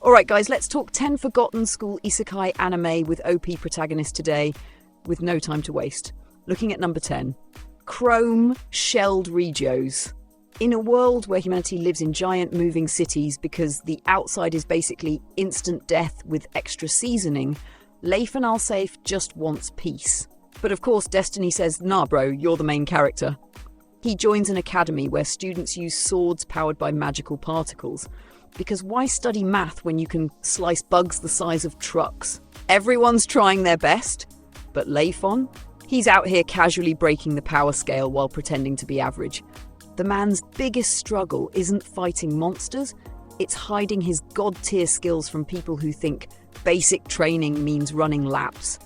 Alright guys, let's talk 10 forgotten school isekai anime with OP protagonists today, with no time to waste. Looking at number 10. Chrome-shelled regos. In a world where humanity lives in giant moving cities because the outside is basically instant death with extra seasoning, Leif and Alsafe just wants peace. But of course Destiny says, nah bro, you're the main character. He joins an academy where students use swords powered by magical particles. Because why study math when you can slice bugs the size of trucks? Everyone's trying their best, but Leifon? He's out here casually breaking the power scale while pretending to be average. The man's biggest struggle isn't fighting monsters, it's hiding his god-tier skills from people who think basic training means running laps.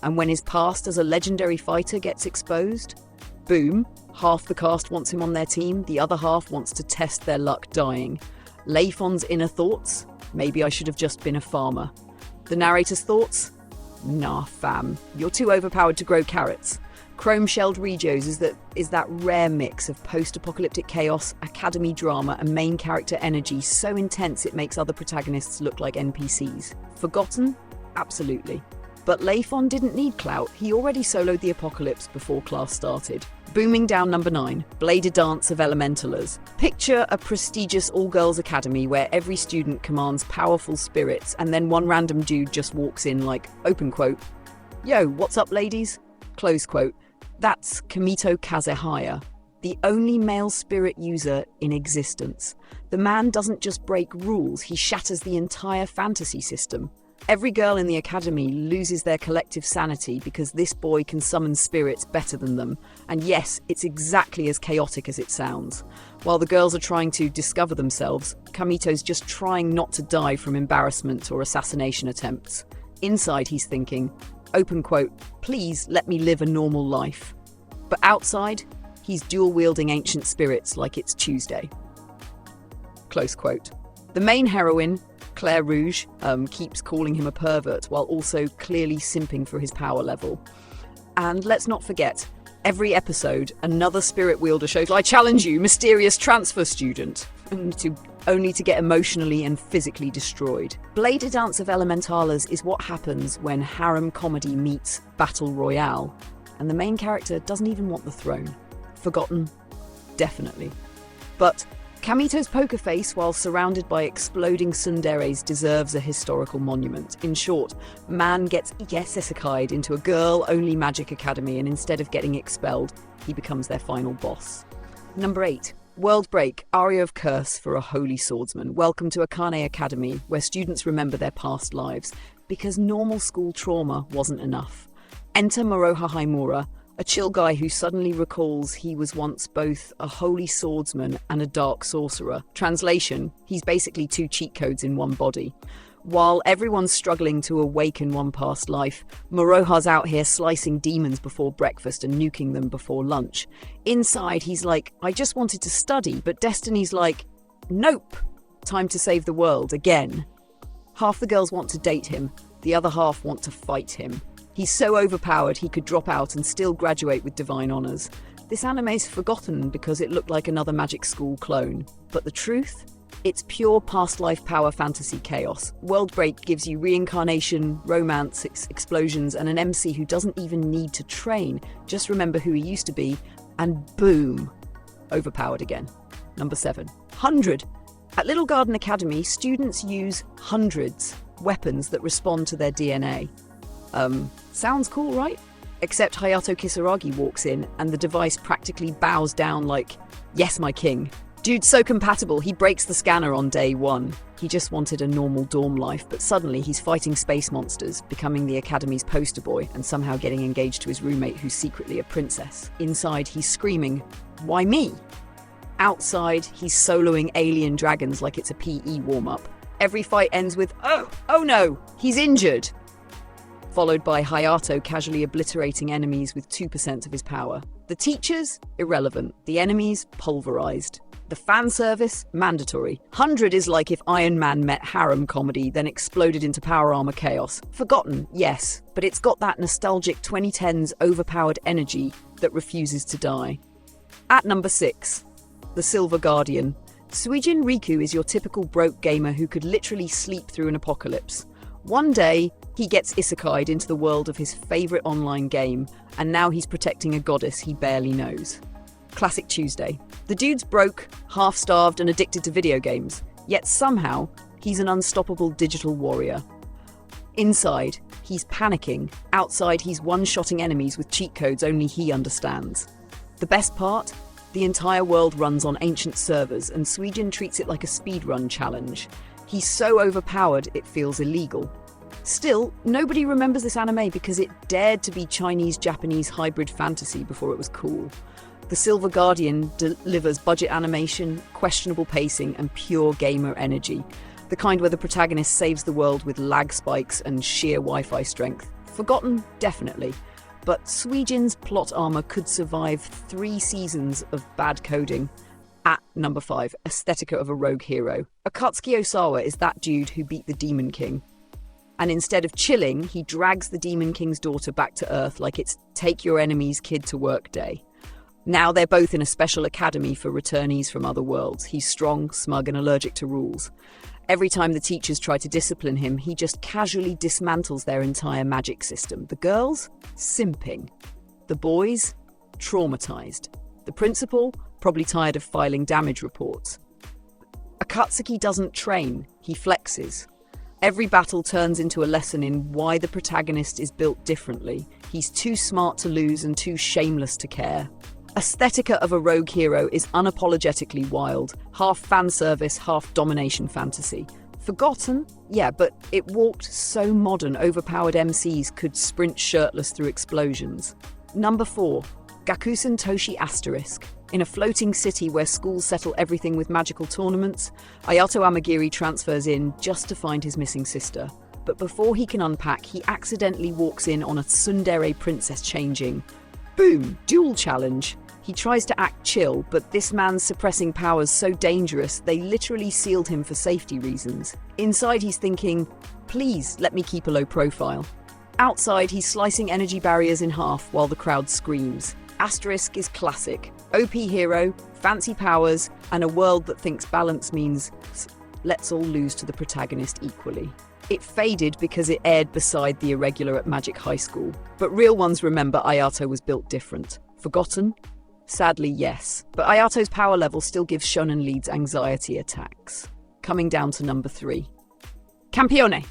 And when his past as a legendary fighter gets exposed, boom, half the cast wants him on their team, the other half wants to test their luck dying. Leifon's inner thoughts? Maybe I should have just been a farmer. The narrator's thoughts? Nah, fam. You're too overpowered to grow carrots. Chrome-shelled regos is that rare mix of post-apocalyptic chaos, academy drama, and main character energy so intense it makes other protagonists look like NPCs. Forgotten? Absolutely. But Leifon didn't need clout. He already soloed the apocalypse before class started. Booming down number 9, Bladed Dance of Elementalers. Picture a prestigious all-girls academy where every student commands powerful spirits and then one random dude just walks in like, open quote, "Yo, what's up ladies?" Close quote. That's Kamito Kazehaya, the only male spirit user in existence. The man doesn't just break rules, he shatters the entire fantasy system. Every girl in the academy loses their collective sanity because this boy can summon spirits better than them. And yes, it's exactly as chaotic as it sounds. While the girls are trying to discover themselves, Kamito's just trying not to die from embarrassment or assassination attempts. Inside he's thinking, open quote, "Please let me live a normal life." But outside, he's dual-wielding ancient spirits like it's Tuesday. Close quote. The main heroine, Claire Rouge, keeps calling him a pervert while also clearly simping for his power level. And let's not forget, every episode, another spirit wielder shows, "I challenge you, mysterious transfer student," only to get emotionally and physically destroyed. Bladed Dance of Elementalers is what happens when harem comedy meets battle royale, and the main character doesn't even want the throne. Forgotten? Definitely. But Kamito's poker face, while surrounded by exploding tsunderes, deserves a historical monument. In short, man gets isekai'd into a girl-only magic academy, and instead of getting expelled, he becomes their final boss. Number 8. World Break, Aria of Curse for a Holy Swordsman. Welcome to Akane Academy, where students remember their past lives, because normal school trauma wasn't enough. Enter Moroha Haimura, a chill guy who suddenly recalls he was once both a holy swordsman and a dark sorcerer. Translation, he's basically 2 cheat codes in one body. While everyone's struggling to awaken one past life, Moroha's out here slicing demons before breakfast and nuking them before lunch. Inside, he's like, I just wanted to study, but Destiny's like, nope, time to save the world again. Half the girls want to date him, the other half want to fight him. He's so overpowered he could drop out and still graduate with divine honours. This anime's forgotten because it looked like another magic school clone. But the truth? It's pure past life power fantasy chaos. World Break gives you reincarnation, romance, explosions, and an MC who doesn't even need to train. Just remember who he used to be, and boom, overpowered again. Number 7. 100. At Little Garden Academy, students use hundreds, weapons that respond to their DNA. Sounds cool, right? Except Hayato Kisaragi walks in and the device practically bows down like, yes, my king. Dude's so compatible, he breaks the scanner on day 1. He just wanted a normal dorm life, but suddenly he's fighting space monsters, becoming the academy's poster boy, and somehow getting engaged to his roommate who's secretly a princess. Inside, he's screaming, why me? Outside, he's soloing alien dragons like it's a PE warm-up. Every fight ends with, oh no, he's injured! Followed by Hayato casually obliterating enemies with 2% of his power. The teachers? Irrelevant. The enemies? Pulverized. The fan service? Mandatory. 100 is like if Iron Man met harem comedy, then exploded into power armor chaos. Forgotten, yes, but it's got that nostalgic 2010s overpowered energy that refuses to die. At number 6, The Silver Guardian. Suijin Riku is your typical broke gamer who could literally sleep through an apocalypse. One day, he gets isekai'd into the world of his favourite online game, and now he's protecting a goddess he barely knows. Classic Tuesday. The dude's broke, half-starved and addicted to video games, yet somehow, he's an unstoppable digital warrior. Inside, he's panicking. Outside, he's one-shotting enemies with cheat codes only he understands. The best part? The entire world runs on ancient servers, and Suijin treats it like a speedrun challenge. He's so overpowered, it feels illegal. Still, nobody remembers this anime because it dared to be Chinese-Japanese hybrid fantasy before it was cool. The Silver Guardian delivers budget animation, questionable pacing, and pure gamer energy. The kind where the protagonist saves the world with lag spikes and sheer Wi-Fi strength. Forgotten? Definitely. But Suijin's plot armor could survive 3 seasons of bad coding. At number 5, Aesthetica of a rogue hero. Akatsuki Osawa is that dude who beat the Demon King. And instead of chilling, he drags the Demon King's daughter back to Earth like it's take your enemy's kid to work day. Now they're both in a special academy for returnees from other worlds. He's strong, smug, and allergic to rules. Every time the teachers try to discipline him, he just casually dismantles their entire magic system. The girls? Simping. The boys? Traumatized. The principal? Probably tired of filing damage reports. Akatsuki doesn't train, he flexes. Every battle turns into a lesson in why the protagonist is built differently. He's too smart to lose and too shameless to care. Aesthetica of a rogue hero is unapologetically wild, half fan service, half domination fantasy. Forgotten? Yeah, but it walked so modern, overpowered MCs could sprint shirtless through explosions. Number 4, Gakusentoshi asterisk. In a floating city where schools settle everything with magical tournaments, Ayato Amagiri transfers in just to find his missing sister. But before he can unpack, he accidentally walks in on a tsundere princess changing. Boom! Duel challenge. He tries to act chill, but this man's suppressing powers so dangerous they literally sealed him for safety reasons. Inside he's thinking, please let me keep a low profile. Outside he's slicing energy barriers in half while the crowd screams. Asterisk is classic. OP hero, fancy powers, and a world that thinks balance means let's all lose to the protagonist equally. It faded because it aired beside the irregular at Magic High School. But real ones remember Ayato was built different. Forgotten? Sadly, yes. But Ayato's power level still gives shonen leads anxiety attacks. Coming down to number 3. Campione.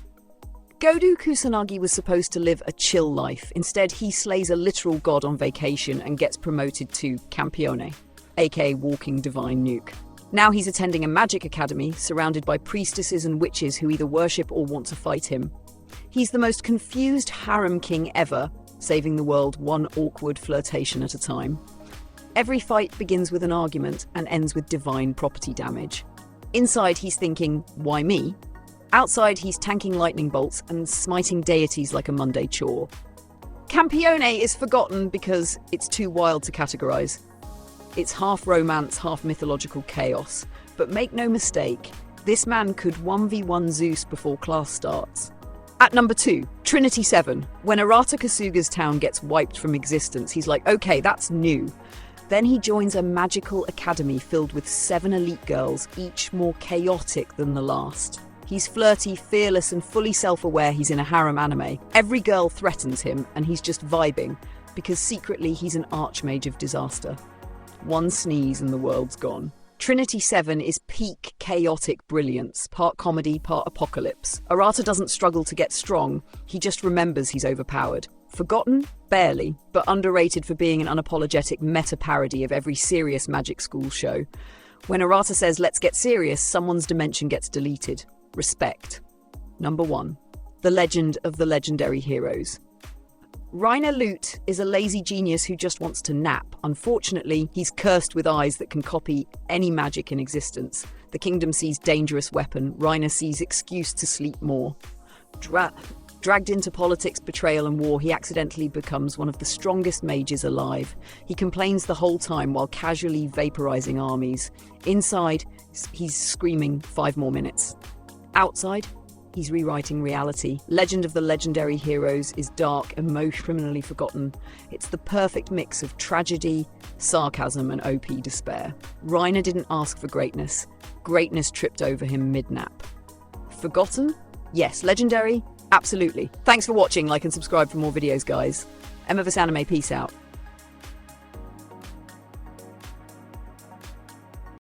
Godu Kusanagi was supposed to live a chill life. Instead, he slays a literal god on vacation and gets promoted to Campione, aka walking divine nuke. Now he's attending a magic academy, surrounded by priestesses and witches who either worship or want to fight him. He's the most confused harem king ever, saving the world one awkward flirtation at a time. Every fight begins with an argument and ends with divine property damage. Inside he's thinking, why me? Outside he's tanking lightning bolts and smiting deities like a Monday chore. Campione is forgotten because it's too wild to categorize. It's half romance, half mythological chaos. But make no mistake, this man could 1v1 Zeus before class starts. At number 2, Trinity 7. When Arata Kasuga's town gets wiped from existence, he's like, okay, that's new. Then he joins a magical academy filled with 7 elite girls, each more chaotic than the last. He's flirty, fearless, and fully self-aware he's in a harem anime. Every girl threatens him, and he's just vibing, because secretly he's an archmage of disaster. One sneeze and the world's gone. Trinity 7 is peak chaotic brilliance, part comedy, part apocalypse. Arata doesn't struggle to get strong, he just remembers he's overpowered. Forgotten? Barely, but underrated for being an unapologetic meta-parody of every serious magic school show. When Arata says, let's get serious, someone's dimension gets deleted. Respect. Number 1. The Legend of the Legendary Heroes. Rainer Lute is a lazy genius who just wants to nap. Unfortunately, he's cursed with eyes that can copy any magic in existence. The kingdom sees dangerous weapon, Rainer sees excuse to sleep more. Dragged into politics, betrayal and war, he accidentally becomes one of the strongest mages alive. He complains the whole time while casually vaporizing armies. Inside, he's screaming 5 more minutes. Outside, He's rewriting reality. Legend of the Legendary Heroes is dark, criminally forgotten. It's the perfect mix of tragedy, sarcasm, and OP despair. Reiner didn't ask for greatness. Greatness tripped over him mid-nap. Forgotten? Yes. Legendary? Absolutely. Thanks for watching. Like and subscribe for more videos, guys. Emma vs Anime, peace out.